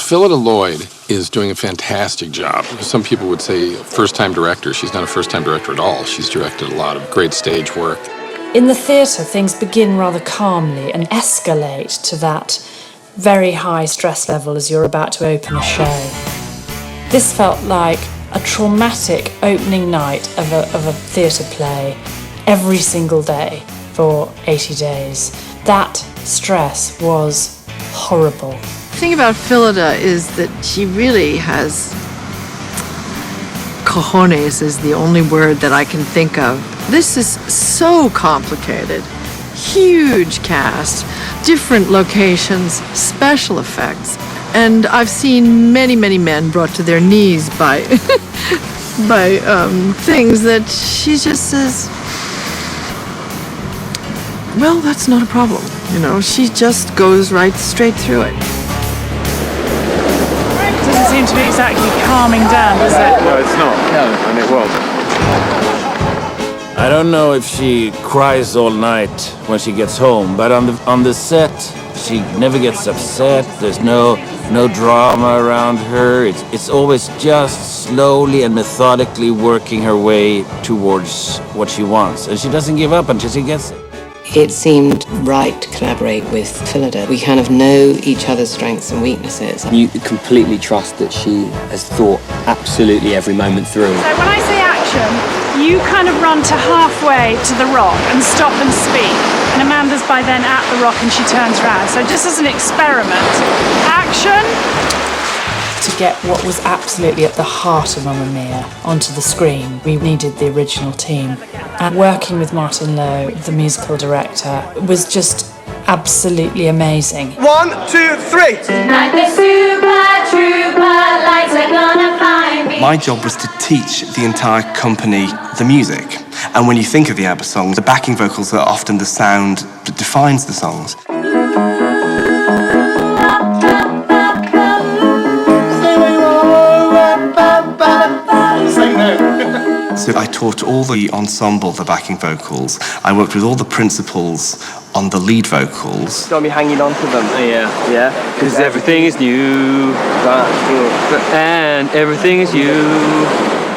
Phillida Lloyd is doing a fantastic job. Some people would say first-time director. She's not a first-time director at all. She's directed a lot of great stage work. In the theatre, things begin rather calmly and escalate to that very high stress level as you're about to open a show. This felt like a traumatic opening night of a theatre play every single day for 80 days. That stress was horrible. The thing about Phillida is that she really has cojones is the only word that I can think of. This is so complicated. Huge cast, different locations, special effects. And I've seen many, many men brought to their knees by things that she just says, well, that's not a problem. You know, she just goes right straight through it. Doesn't seem to be exactly calming down, does it? No, it's not. No, and it won't. I don't know if she cries all night when she gets home, but on the set, she never gets upset. There's no drama around her. It's always just slowly and methodically working her way towards what she wants, and she doesn't give up until she gets it. It seemed right to collaborate with Phillida. We kind of know each other's strengths and weaknesses. You completely trust that she has thought absolutely every moment through. So when I say action, you kind of run to halfway to the rock and stop and speak. And Amanda's by then at the rock and she turns around. So just as an experiment, action. To get what was absolutely at the heart of Mamma Mia onto the screen, we needed the original team. And working with Martin Lowe, the musical director, was just absolutely amazing. 1, 2, 3. Tonight the super trooper lights are gonna find me. My job was to teach the entire company the music. And when you think of the ABBA songs, the backing vocals are often the sound that defines the songs. So I taught all the ensemble the backing vocals. I worked with all the principals on the lead vocals. Don't be hanging on to them. Yeah. Because everything is new. And everything is you.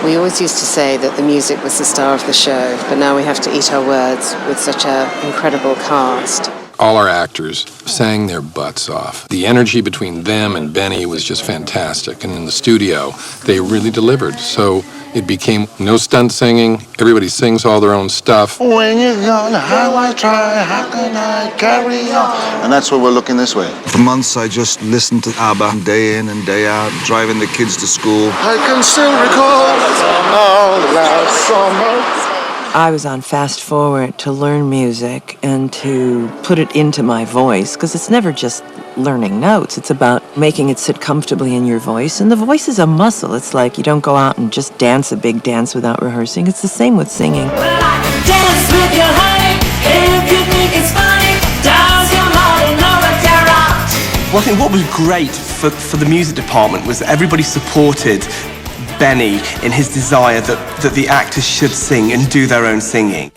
We always used to say that the music was the star of the show, but now we have to eat our words with such an incredible cast. All our actors sang their butts off. The energy between them and Benny was just fantastic. And in the studio, they really delivered. So it became no stunt singing. Everybody sings all their own stuff. When you're gone, how I try, how can I carry on? And that's why we're looking this way. For months, I just listened to ABBA day in and day out, driving the kids to school. I can still recall all last summer. I was on fast forward to learn music and to put it into my voice, because it's never just learning notes. It's about making it sit comfortably in your voice. And the voice is a muscle. It's like you don't go out and just dance a big dance without rehearsing. It's the same with singing. Well, I can dance with your honey if you think it's funny. Does your mother know that you're out? Well, I think what was great for the music department was that everybody supported Benny in his desire that the actors should sing and do their own singing.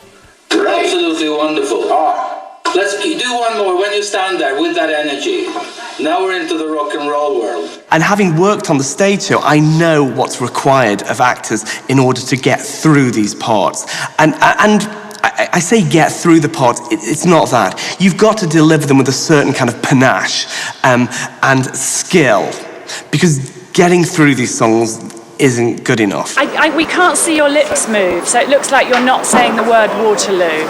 Absolutely wonderful. Let's do one more when you stand there with that energy. Now we're into the rock and roll world. And having worked on the stage show, I know what's required of actors in order to get through these parts. And I say get through the parts, it's not that. You've got to deliver them with a certain kind of panache and skill, because getting through these songs isn't good enough. We can't see your lips move, so it looks like you're not saying the word Waterloo.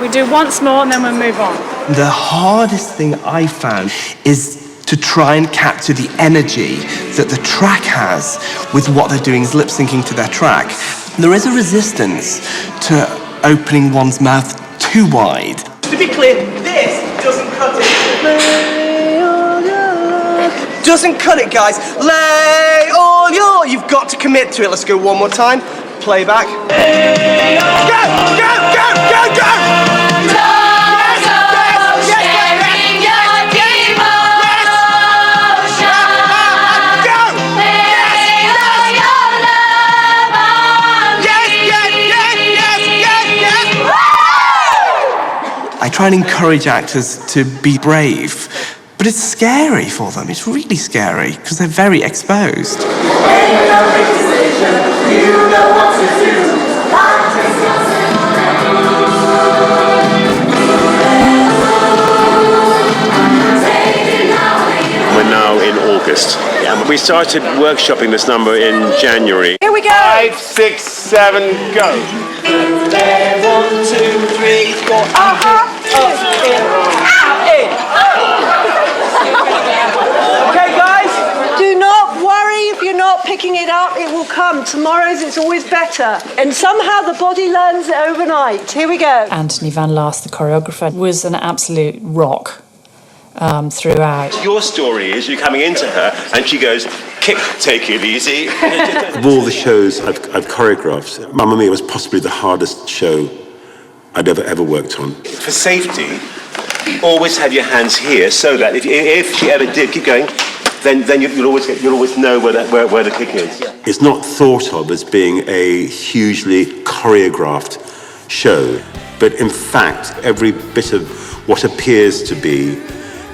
We do once more and then we'll move on. The hardest thing I found is to try and capture the energy that the track has with what they're doing is lip syncing to their track. There is a resistance to opening one's mouth too wide. To be clear, this doesn't cut it. Doesn't cut it, guys. Lay all your... You've got to commit to it. Let's go one more time. Playback. Go, go, go, go, go! I try and encourage actors to be brave, But it's scary for them. It's really scary because they're very exposed. We're now in August. We started workshopping this number in January. Here we go. 5, 6, 7, go. 1, 2, 3, 4. Okay, guys, do not worry if you're not picking it up. It will come. Tomorrow's it's always better. And somehow the body learns it overnight. Here we go. Anthony Van Laast, the choreographer, was an absolute rock throughout. Your story is you're coming into her and she goes, kick, take it easy. Of all the shows I've choreographed, Mamma Mia was possibly the hardest show I'd ever worked on. For safety, always have your hands here so that if she ever did keep going, then you'll always know where the kick is. It's not thought of as being a hugely choreographed show, but in fact, every bit of what appears to be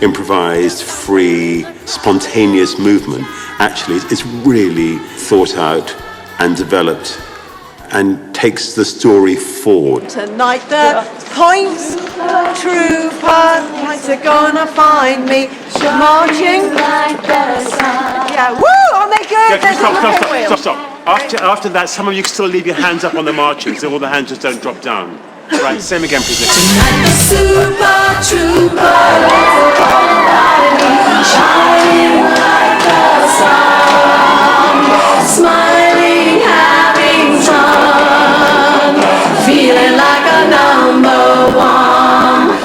improvised, free, spontaneous movement actually is really thought out and developed and takes the story forward. Tonight the points, trooper, points are gonna find me marching like the sun. Yeah, woo! Aren't they good? Yeah, stop. After that, some of you can still leave your hands up on the marching so all the hands just don't drop down. Right, same again, please. Tonight the super trooper, shining like the sun, smiling, having fun, feeling like a number one.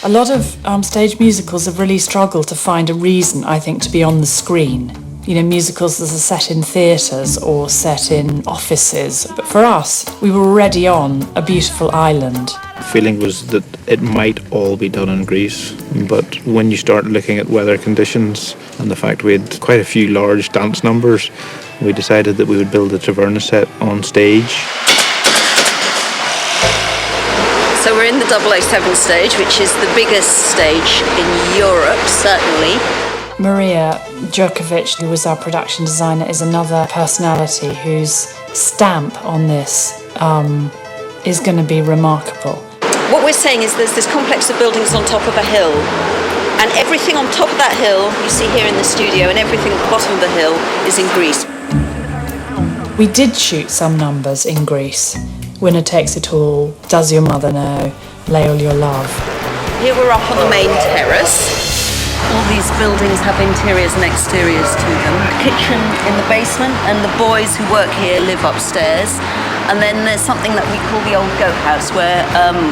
A lot of stage musicals have really struggled to find a reason, I think, to be on the screen. You know, musicals that are set in theatres or set in offices. But for us, we were already on a beautiful island. The feeling was that it might all be done in Greece, but when you start looking at weather conditions and the fact we had quite a few large dance numbers, we decided that we would build a taverna set on stage. So we're in the 007 stage, which is the biggest stage in Europe, certainly. Maria Djurkovic, who was our production designer, is another personality whose stamp on this is going to be remarkable. What we're saying is there's this complex of buildings on top of a hill, and everything on top of that hill you see here in the studio, and everything at the bottom of the hill is in Greece. We did shoot some numbers in Greece. Winner Takes It All, Does Your Mother Know, Lay All Your Love. Here we're up on the main terrace. All these buildings have interiors and exteriors to them. The kitchen in the basement, and the boys who work here live upstairs. And then there's something that we call the old goat house, where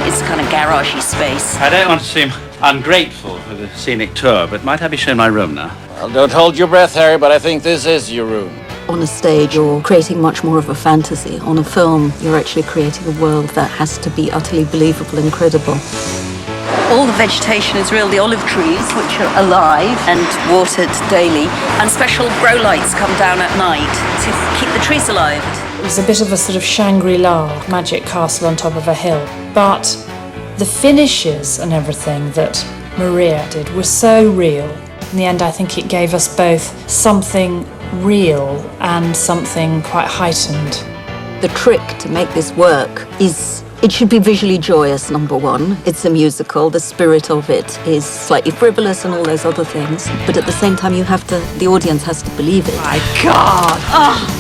it's kind of garagey space. I don't want to seem ungrateful for the scenic tour, but might I be shown my room now? Well, don't hold your breath, Harry, but I think this is your room. On a stage, you're creating much more of a fantasy. On a film, you're actually creating a world that has to be utterly believable and credible. All the vegetation is real, the olive trees, which are alive and watered daily, and special grow lights come down at night to keep the trees alive. It was a bit of a sort of Shangri-La, magic castle on top of a hill. But the finishes and everything that Maria did were so real. In the end, I think it gave us both something real and something quite heightened. The trick to make this work is it should be visually joyous, number one. It's a musical. The spirit of it is slightly frivolous and all those other things. But at the same time, the audience has to believe it. My God! Oh.